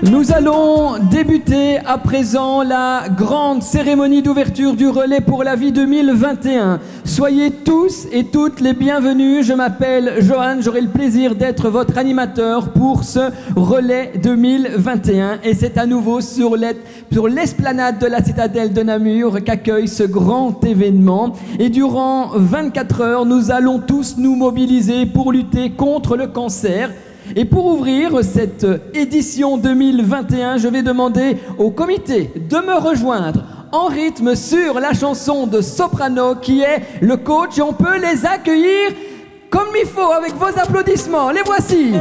Nous allons débuter à présent la grande cérémonie d'ouverture du Relais pour la vie 2021. Soyez tous et toutes les bienvenus. Je m'appelle Johan, j'aurai le plaisir d'être votre animateur pour ce Relais 2021. Et c'est à nouveau sur l'esplanade de la citadelle de Namur qu'accueille ce grand événement. Et durant 24 heures, nous allons tous nous mobiliser pour lutter contre le cancer. Et pour ouvrir cette édition 2021, je vais demander au comité de me rejoindre en rythme sur la chanson de Soprano qui est le coach. Et on peut les accueillir comme il faut avec vos applaudissements. Les voici.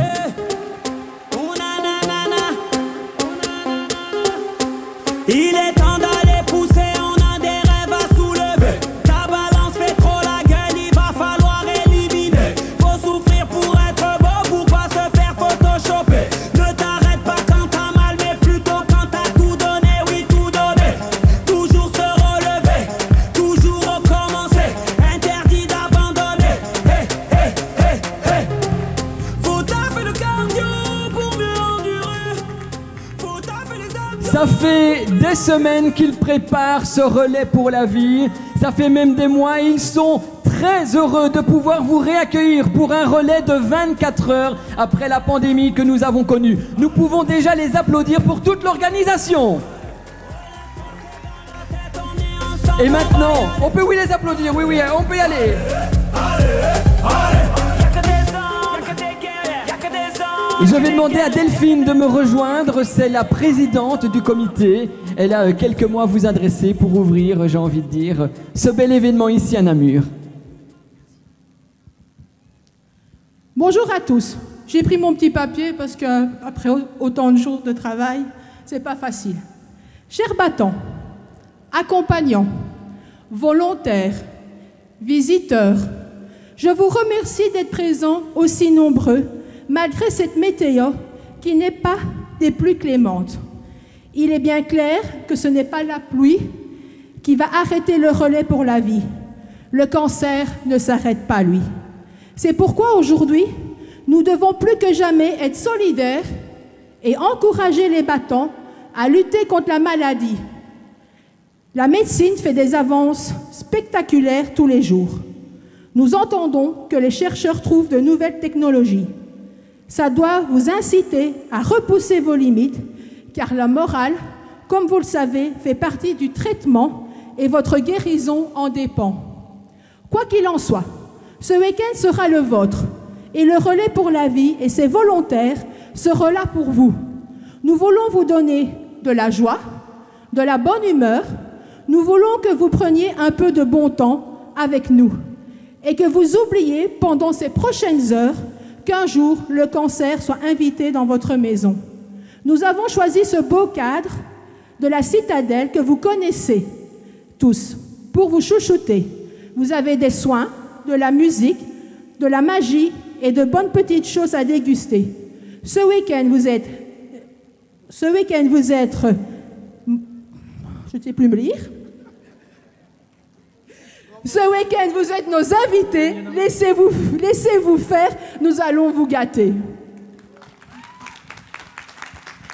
Il est temps d'aller pousser, on a des rêves à soulever. Ta balance fait trop la gueule, il va falloir éliminer. Faut souffrir pour être beau, pour pas se faire photoshopper. Ne t'arrête pas quand t'as mal, mais plutôt quand t'as tout donné, oui tout donné. Toujours se relever, toujours recommencer. Interdit d'abandonner. Hey, hey, hey, hey. Faut taffer le cardio pour mieux endurer. Faut taffer les abdos. Ça fait des semaines qu'ils préparent ce relais pour la vie. Ça fait même des mois. Ils sont très heureux de pouvoir vous réaccueillir pour un relais de 24 heures après la pandémie que nous avons connue. Nous pouvons déjà les applaudir pour toute l'organisation. Et maintenant, on peut les applaudir. Oui, on peut y aller. Et je vais demander à Delphine de me rejoindre, c'est la présidente du comité. Elle a quelques mots à vous adresser pour ouvrir, j'ai envie de dire, ce bel événement ici à Namur. Bonjour à tous. J'ai pris mon petit papier parce qu'après autant de jours de travail, c'est pas facile. Chers battants, accompagnants, volontaires, visiteurs, je vous remercie d'être présents aussi nombreux malgré cette météo qui n'est pas des plus clémentes. Il est bien clair que ce n'est pas la pluie qui va arrêter le relais pour la vie. Le cancer ne s'arrête pas, lui. C'est pourquoi aujourd'hui, nous devons plus que jamais être solidaires et encourager les battants à lutter contre la maladie. La médecine fait des avances spectaculaires tous les jours. Nous entendons que les chercheurs trouvent de nouvelles technologies. Ça doit vous inciter à repousser vos limites, car la morale, comme vous le savez, fait partie du traitement et votre guérison en dépend. Quoi qu'il en soit, ce week-end sera le vôtre et le relais pour la vie et ses volontaires seront là pour vous. Nous voulons vous donner de la joie, de la bonne humeur. Nous voulons que vous preniez un peu de bon temps avec nous et que vous oubliez pendant ces prochaines heures qu'un jour, le cancer soit invité dans votre maison. Nous avons choisi ce beau cadre de la citadelle que vous connaissez tous pour vous chouchouter. Vous avez des soins, de la musique, de la magie et de bonnes petites choses à déguster. Ce week-end, vous êtes... Je ne sais plus me lire. Ce week-end, vous êtes nos invités. Laissez-vous faire. Nous allons vous gâter.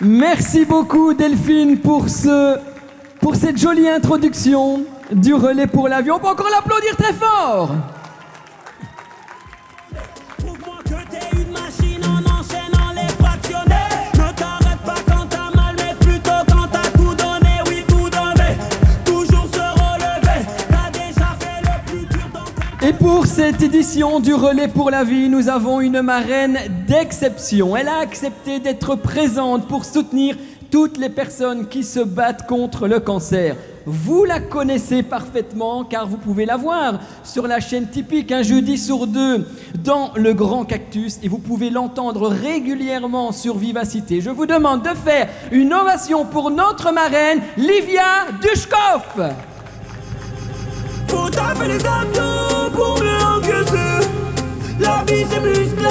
Merci beaucoup Delphine pour cette jolie introduction du relais pour la vie. On peut encore l'applaudir très fort. Prouve-moi que t'es une machine en enchaînant les fractionnés. Ne t'arrête pas quand t'as mal, mais plutôt quand t'as tout donné, oui tout donné. Toujours se relever, t'as déjà fait le plus dur dans ta... Et pour cette édition du relais pour la vie, nous avons une marraine d'exception. Elle a accepté d'être présente pour soutenir toutes les personnes qui se battent contre le cancer. Vous la connaissez parfaitement car vous pouvez la voir sur la chaîne Typique un jeudi sur 2 dans le Grand Cactus et vous pouvez l'entendre régulièrement sur Vivacité. Je vous demande de faire une ovation pour notre marraine Livia Dushkov. Faut taffer les abdos pour mieux encaisser. La vie c'est musclé,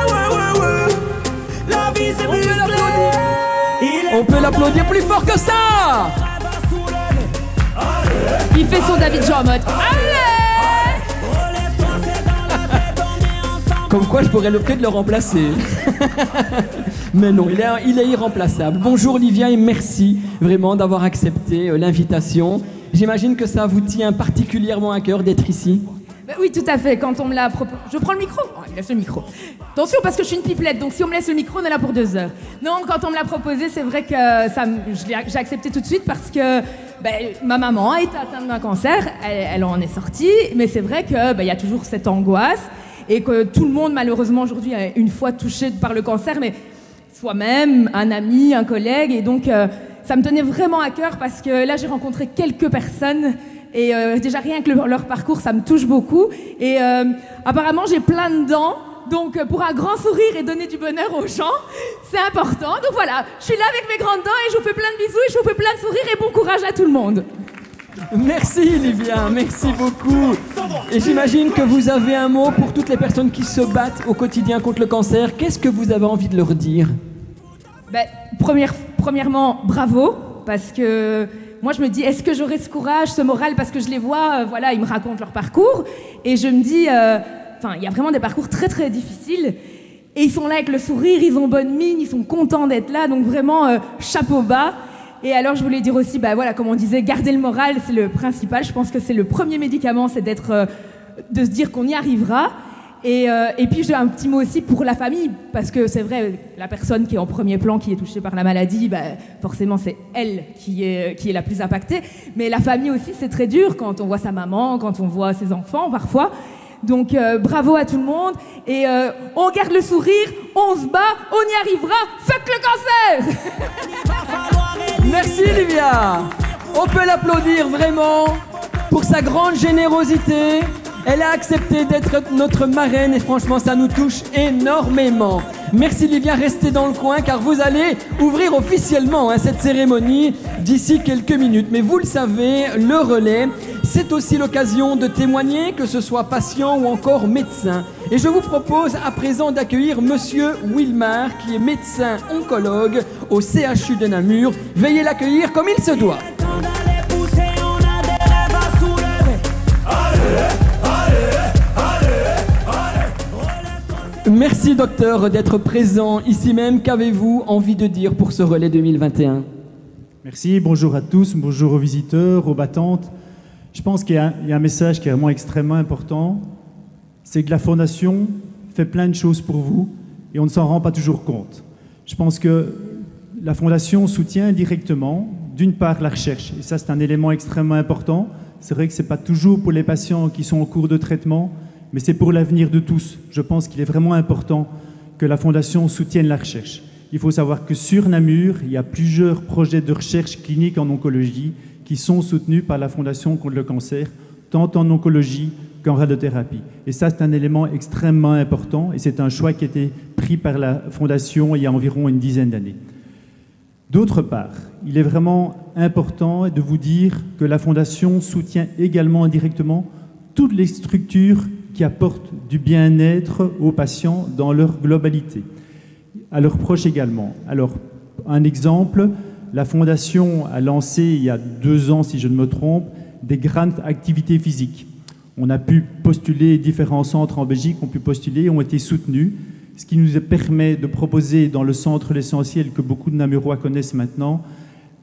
ouais. La vie c'est musclé. On peut l'applaudir plus fort que ça. Il fait son David Jean en mode allez. Comme quoi je pourrais le prix de le remplacer. Mais non, il est irremplaçable. Bonjour Livia et merci vraiment d'avoir accepté l'invitation. J'imagine que ça vous tient particulièrement à cœur d'être ici. Oui, tout à fait. Quand on me l'a proposé... Je prends le micro? Oh, il laisse le micro. Attention, parce que je suis une pipelette, donc si on me laisse le micro, on est là pour 2 heures. Non, quand on me l'a proposé, c'est vrai que j'ai accepté tout de suite parce que ma maman a été atteinte d'un cancer, elle en est sortie, mais c'est vrai qu'il y a toujours cette angoisse et que tout le monde, malheureusement, aujourd'hui, est une fois touché par le cancer, mais soi-même, un ami, un collègue, et donc ça me tenait vraiment à cœur parce que là, j'ai rencontré quelques personnes. Et déjà rien que leur parcours, ça me touche beaucoup. Et apparemment, j'ai plein de dents. Donc pour un grand sourire et donner du bonheur aux gens, c'est important. Donc voilà, je suis là avec mes grandes dents et je vous fais plein de bisous et je vous fais plein de sourires et bon courage à tout le monde. Merci Livia, merci beaucoup. Et j'imagine que vous avez un mot pour toutes les personnes qui se battent au quotidien contre le cancer. Qu'est-ce que vous avez envie de leur dire? Premièrement, bravo, parce que... Moi, je me dis, est-ce que j'aurai ce courage, ce moral, parce que je les vois, ils me racontent leur parcours, et je me dis, il y a vraiment des parcours très, très difficiles, et ils sont là avec le sourire, ils ont bonne mine, ils sont contents d'être là, donc vraiment, chapeau bas. Et alors, je voulais dire aussi, comme on disait, garder le moral, c'est le principal. Je pense que c'est le premier médicament, c'est de se dire qu'on y arrivera. Et puis j'ai un petit mot aussi pour la famille, parce que c'est vrai, la personne qui est en premier plan, qui est touchée par la maladie, forcément c'est elle qui est la plus impactée. Mais la famille aussi, c'est très dur quand on voit sa maman, quand on voit ses enfants parfois. Donc bravo à tout le monde. Et on garde le sourire, on se bat, on y arrivera. Fuck le cancer. Merci Livia. On peut l'applaudir vraiment pour sa grande générosité. Elle a accepté d'être notre marraine et franchement, ça nous touche énormément. Merci Livia, restez dans le coin car vous allez ouvrir officiellement cette cérémonie d'ici quelques minutes. Mais vous le savez, le relais, c'est aussi l'occasion de témoigner, que ce soit patient ou encore médecin. Et je vous propose à présent d'accueillir Monsieur Wilmar, qui est médecin oncologue au CHU de Namur. Veuillez l'accueillir comme il se doit. Merci docteur d'être présent ici même. Qu'avez-vous envie de dire pour ce relais 2021? Merci, bonjour à tous, bonjour aux visiteurs, aux battantes. Je pense qu'il y a un message qui est vraiment extrêmement important, c'est que la Fondation fait plein de choses pour vous et on ne s'en rend pas toujours compte. Je pense que la Fondation soutient directement, d'une part, la recherche, et ça c'est un élément extrêmement important. C'est vrai que ce n'est pas toujours pour les patients qui sont en cours de traitement, mais c'est pour l'avenir de tous. Je pense qu'il est vraiment important que la Fondation soutienne la recherche. Il faut savoir que sur Namur, il y a plusieurs projets de recherche clinique en oncologie qui sont soutenus par la Fondation contre le cancer, tant en oncologie qu'en radiothérapie. Et ça, c'est un élément extrêmement important et c'est un choix qui a été pris par la Fondation il y a environ une dizaine d'années. D'autre part, il est vraiment important de vous dire que la Fondation soutient également indirectement toutes les structures qui apportent du bien-être aux patients dans leur globalité, à leurs proches également. Alors, un exemple, la Fondation a lancé il y a 2 ans, si je ne me trompe, des grants activité physique. On a pu postuler, différents centres en Belgique ont pu postuler, ont été soutenus, ce qui nous permet de proposer dans le centre l'essentiel que beaucoup de Namurois connaissent maintenant,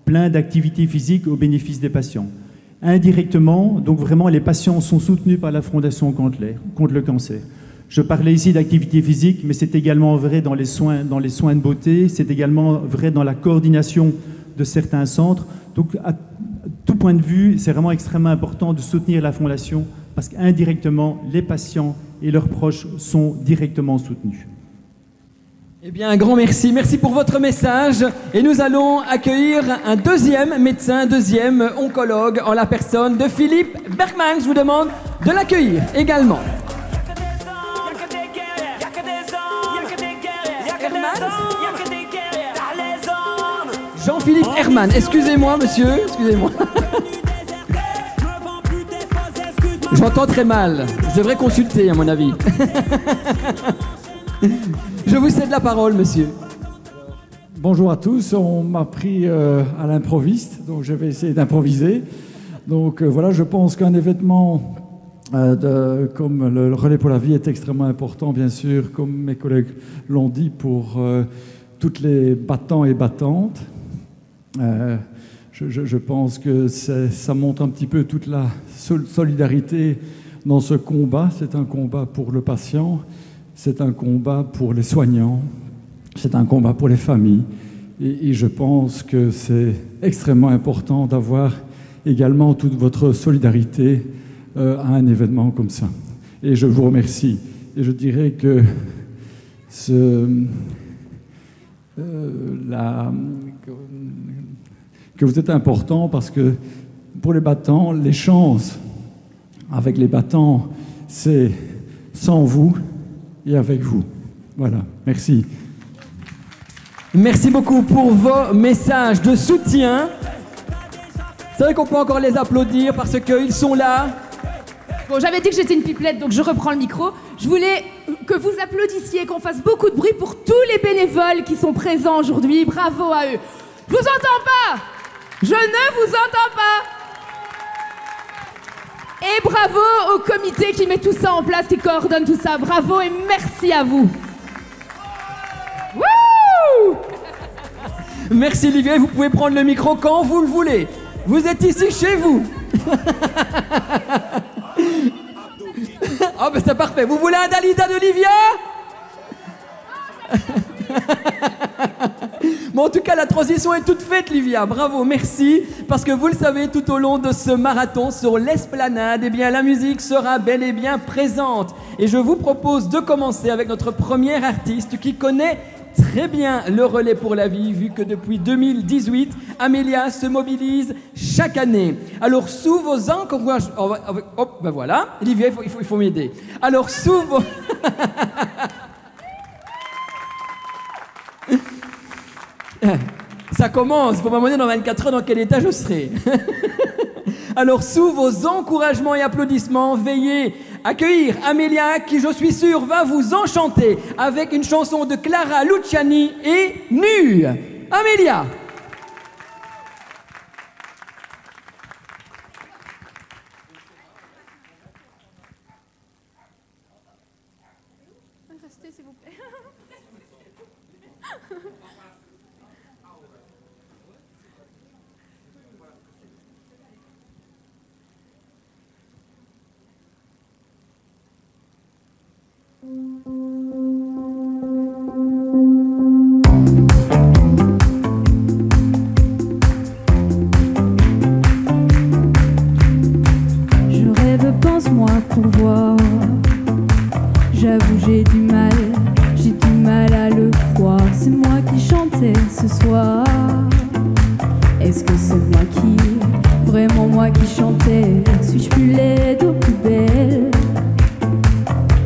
plein d'activités physiques au bénéfice des patients. Indirectement, donc vraiment, les patients sont soutenus par la Fondation contre le cancer. Je parlais ici d'activité physique, mais c'est également vrai dans les soins de beauté, c'est également vrai dans la coordination de certains centres. Donc, à tout point de vue, c'est vraiment extrêmement important de soutenir la Fondation parce qu'indirectement, les patients et leurs proches sont directement soutenus. Eh bien, un grand merci. Merci pour votre message. Et nous allons accueillir un deuxième médecin, un deuxième oncologue en la personne de Philippe Bergman. Je vous demande de l'accueillir également. Jean-Philippe Herman. Excusez-moi, monsieur. Excusez-moi. J'entends très mal. Je devrais consulter, à mon avis. Je vous cède la parole, monsieur. Bonjour à tous. On m'a pris à l'improviste, donc je vais essayer d'improviser. Donc voilà, je pense qu'un événement comme le Relais pour la vie est extrêmement important, bien sûr, comme mes collègues l'ont dit, pour toutes les battants et battantes. Je pense que ça montre un petit peu toute la solidarité dans ce combat. C'est un combat pour le patient, c'est un combat pour les soignants, c'est un combat pour les familles. Et je pense que c'est extrêmement important d'avoir également toute votre solidarité à un événement comme ça. Et je vous remercie. Et je dirais que que vous êtes important parce que pour les battants, les chances avec les battants, c'est sans vous et avec vous. Voilà, merci. Merci beaucoup pour vos messages de soutien. C'est vrai qu'on peut encore les applaudir parce qu'ils sont là. Bon, j'avais dit que j'étais une pipelette, donc je reprends le micro. Je voulais que vous applaudissiez, qu'on fasse beaucoup de bruit pour tous les bénévoles qui sont présents aujourd'hui. Bravo à eux. Je vous entends pas. Je ne vous entends pas. Et bravo au comité qui met tout ça en place, qui coordonne tout ça. Bravo et merci à vous. Wouh! Merci Olivier, vous pouvez prendre le micro quand vous le voulez. Vous êtes ici chez vous. Oh ben c'est parfait. Vous voulez un Dalida d'Olivia? Bon, en tout cas, la transition est toute faite, Livia. Bravo, merci. Parce que vous le savez, tout au long de ce marathon sur l'esplanade, eh bien, la musique sera bel et bien présente. Et je vous propose de commencer avec notre première artiste qui connaît très bien le relais pour la vie, vu que depuis 2018, Amélia se mobilise chaque année. Alors, sous vos encouragements... Hop, ben voilà. Livia, il faut m'aider. Alors, sous vos... Ça commence, il faut m'amener dans 24 heures dans quel état je serai. Alors, sous vos encouragements et applaudissements, veillez à accueillir Amélia, qui, je suis sûr, va vous enchanter avec une chanson de Clara Luciani et Nue. Amélia. Restez, s'il vous plaît. Je rêve, pense-moi pour voir. J'avoue, j'ai du mal à le croire. C'est moi qui chantais ce soir. Est-ce que c'est moi qui, vraiment moi qui chantais? Suis-je plus laide ou plus belle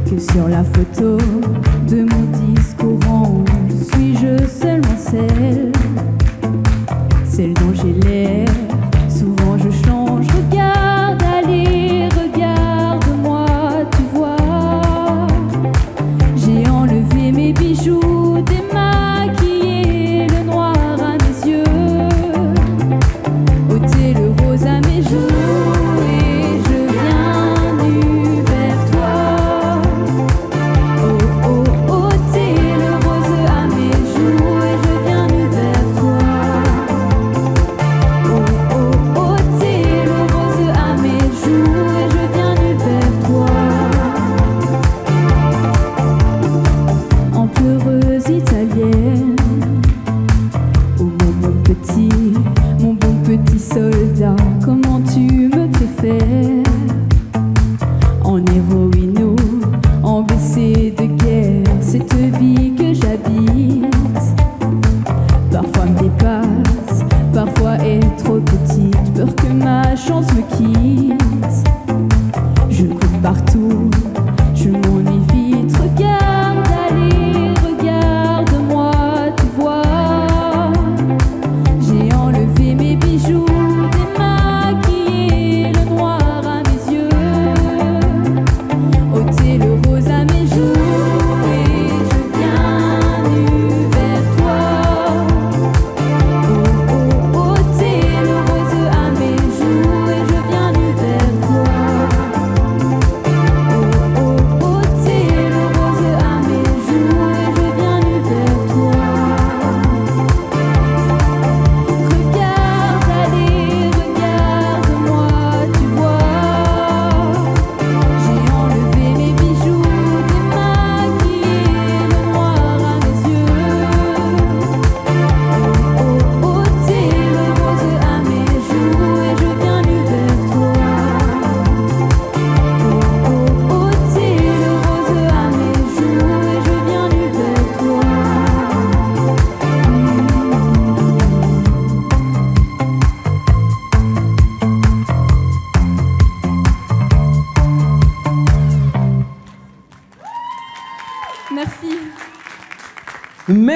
que sur la photo de mon disque orange? Suis-je seulement celle dont j'ai l'air? Souvent je change, regarde aller, regarde-moi, tu vois. J'ai enlevé mes bijoux, démaquillé le noir à mes yeux, ôté le rose à mes joues, et je viens nue vers toi. Oh, oh, ôté le rose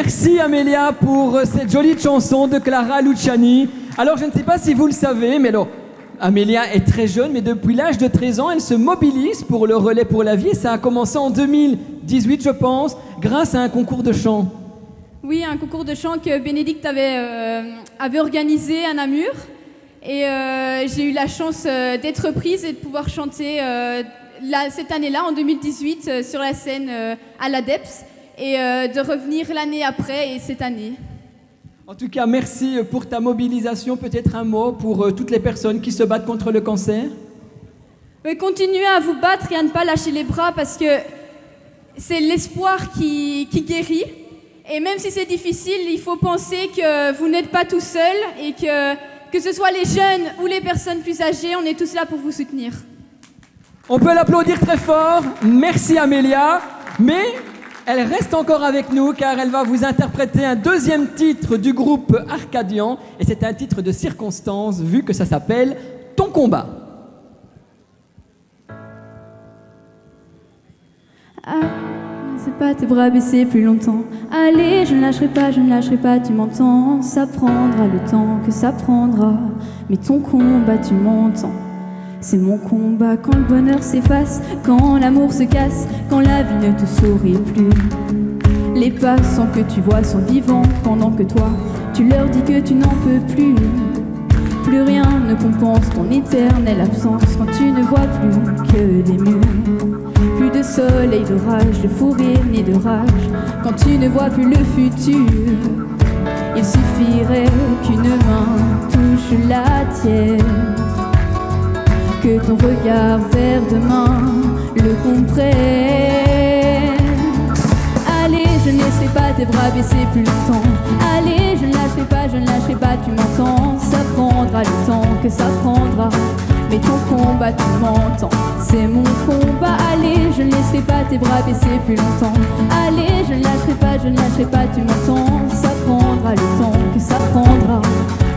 Merci Amélia pour cette jolie chanson de Clara Luciani. Alors je ne sais pas si vous le savez, mais alors Amélia est très jeune, mais depuis l'âge de 13 ans, elle se mobilise pour le relais pour la vie. Et ça a commencé en 2018, je pense, grâce à un concours de chant. Oui, un concours de chant que Bénédicte avait organisé à Namur. Et j'ai eu la chance d'être prise et de pouvoir chanter cette année-là, en 2018, sur la scène à l'ADEPS. Et de revenir l'année après et cette année. En tout cas, merci pour ta mobilisation. Peut-être un mot pour toutes les personnes qui se battent contre le cancer. Mais continuez à vous battre et à ne pas lâcher les bras parce que c'est l'espoir qui guérit. Et même si c'est difficile, il faut penser que vous n'êtes pas tout seul et que ce soit les jeunes ou les personnes plus âgées, on est tous là pour vous soutenir. On peut l'applaudir très fort. Merci Amélia. Mais elle reste encore avec nous car elle va vous interpréter un deuxième titre du groupe Arcadian. Et c'est un titre de circonstance vu que ça s'appelle « Ton combat ». C'est pas tes bras baissés plus longtemps. Allez, je ne lâcherai pas, tu m'entends. Ça prendra le temps que ça prendra. Mais ton combat, tu m'entends. C'est mon combat quand le bonheur s'efface, quand l'amour se casse, quand la vie ne te sourit plus. Les passants que tu vois sont vivants pendant que toi, tu leur dis que tu n'en peux plus. Plus rien ne compense ton éternelle absence quand tu ne vois plus que des murs. Plus de soleil, de rage, de fou rire ni de rage quand tu ne vois plus le futur. Il suffirait qu'une main touche la tienne, que ton regard vers demain le comprenne. Allez, je ne laisserai pas tes bras baisser plus longtemps. Allez, je ne lâcherai pas, tu m'entends. Ça prendra le temps que ça prendra. Mais ton combat, tu m'entends. C'est mon combat. Allez, je ne laisserai pas tes bras baisser plus longtemps. Allez, je ne lâcherai pas, tu m'entends. Ça prendra le temps que ça prendra.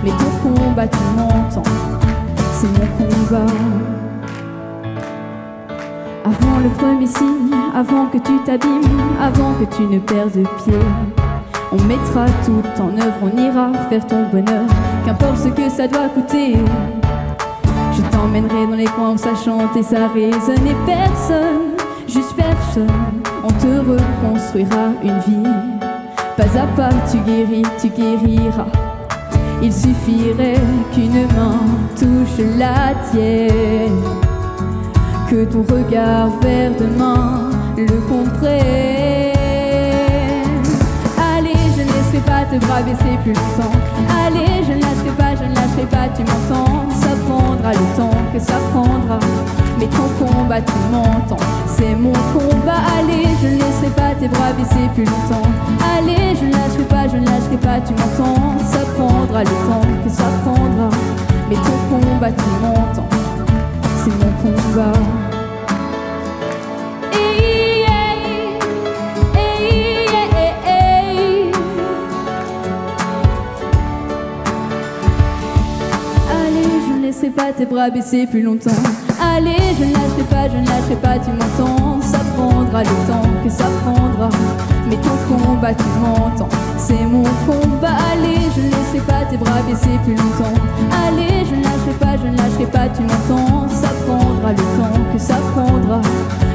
Mais ton combat, tu m'entends. C'est mon combat. Avant le premier signe, avant que tu t'abîmes, avant que tu ne perdes pied, on mettra tout en œuvre, on ira faire ton bonheur, qu'importe ce que ça doit coûter. Je t'emmènerai dans les coins où ça chante et ça résonne et personne, juste personne, on te reconstruira une vie. Pas à pas tu guériras. Il suffirait qu'une main touche la tienne, que ton regard vers demain le comprenne. Allez, je ne laisserai pas tes bras baisser plus longtemps. Allez, je ne lâcherai pas, tu m'entends. Ça prendra le temps que ça prendra. Mais ton combat, tu m'entends. C'est mon combat. Allez, je ne laisserai pas tes bras baisser plus longtemps. Allez, je ne lâcherai pas, tu m'entends. Ça prendra le temps que ça prendra. Mais ton combat, tu m'entends. C'est mon combat. Allez, je ne laisserai pas tes bras baisser plus longtemps. Allez, je ne lâcherai pas, tu m'entends. Ça prendra le temps que ça prendra. Mais ton combat, tu m'entends. C'est mon combat. Allez, je ne laisserai pas tes bras baisser plus longtemps. Allez, je ne lâcherai pas, tu m'entends. Ça prendra le temps que ça prendra.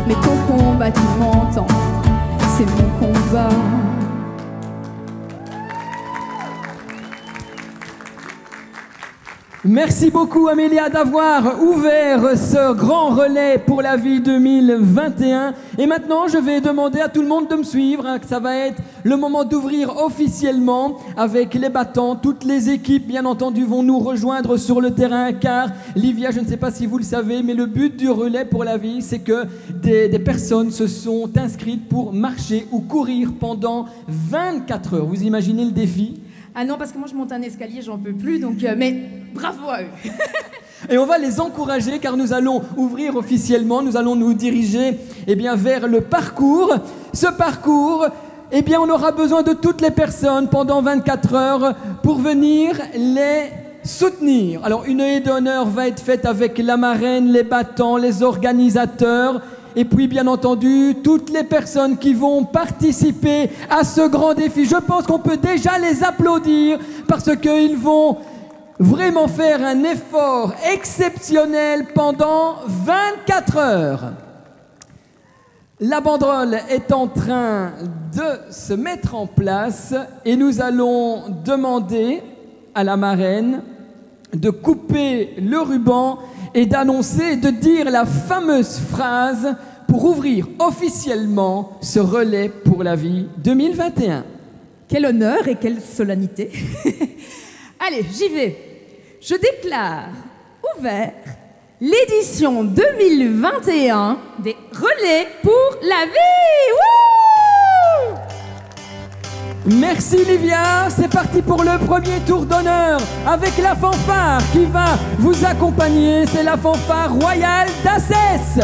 Mais ton combat, tu m'entends. C'est mon combat. Merci beaucoup Amélia d'avoir ouvert ce grand relais pour la vie 2021. Et maintenant, je vais demander à tout le monde de me suivre. Que ça va être le moment d'ouvrir officiellement avec les battants. Toutes les équipes, bien entendu, vont nous rejoindre sur le terrain. Car, Livia, je ne sais pas si vous le savez, mais le but du relais pour la vie, c'est que des personnes se sont inscrites pour marcher ou courir pendant 24 heures. Vous imaginez le défi ? Ah non, parce que moi je monte un escalier, j'en peux plus, donc mais bravo à eux. Et on va les encourager car nous allons ouvrir officiellement, nous allons nous diriger vers le parcours. Ce parcours, on aura besoin de toutes les personnes pendant 24 heures pour venir les soutenir. Alors une haie d'honneur va être faite avec la marraine, les battants, les organisateurs et puis bien entendu toutes les personnes qui vont participer à ce grand défi. Je pense qu'on peut déjà les applaudir parce qu'ils vont vraiment faire un effort exceptionnel pendant 24 heures. La banderole est en train de se mettre en place et nous allons demander à la marraine de couper le ruban et d'annoncer, de dire la fameuse phrase pour ouvrir officiellement ce relais pour la vie 2021. Quel honneur et quelle solennité. Allez, j'y vais. Je déclare ouvert l'édition 2021 des relais pour la vie. Wouh! Merci Livia, c'est parti pour le premier tour d'honneur avec la fanfare qui va vous accompagner, c'est la fanfare royale d'Assès.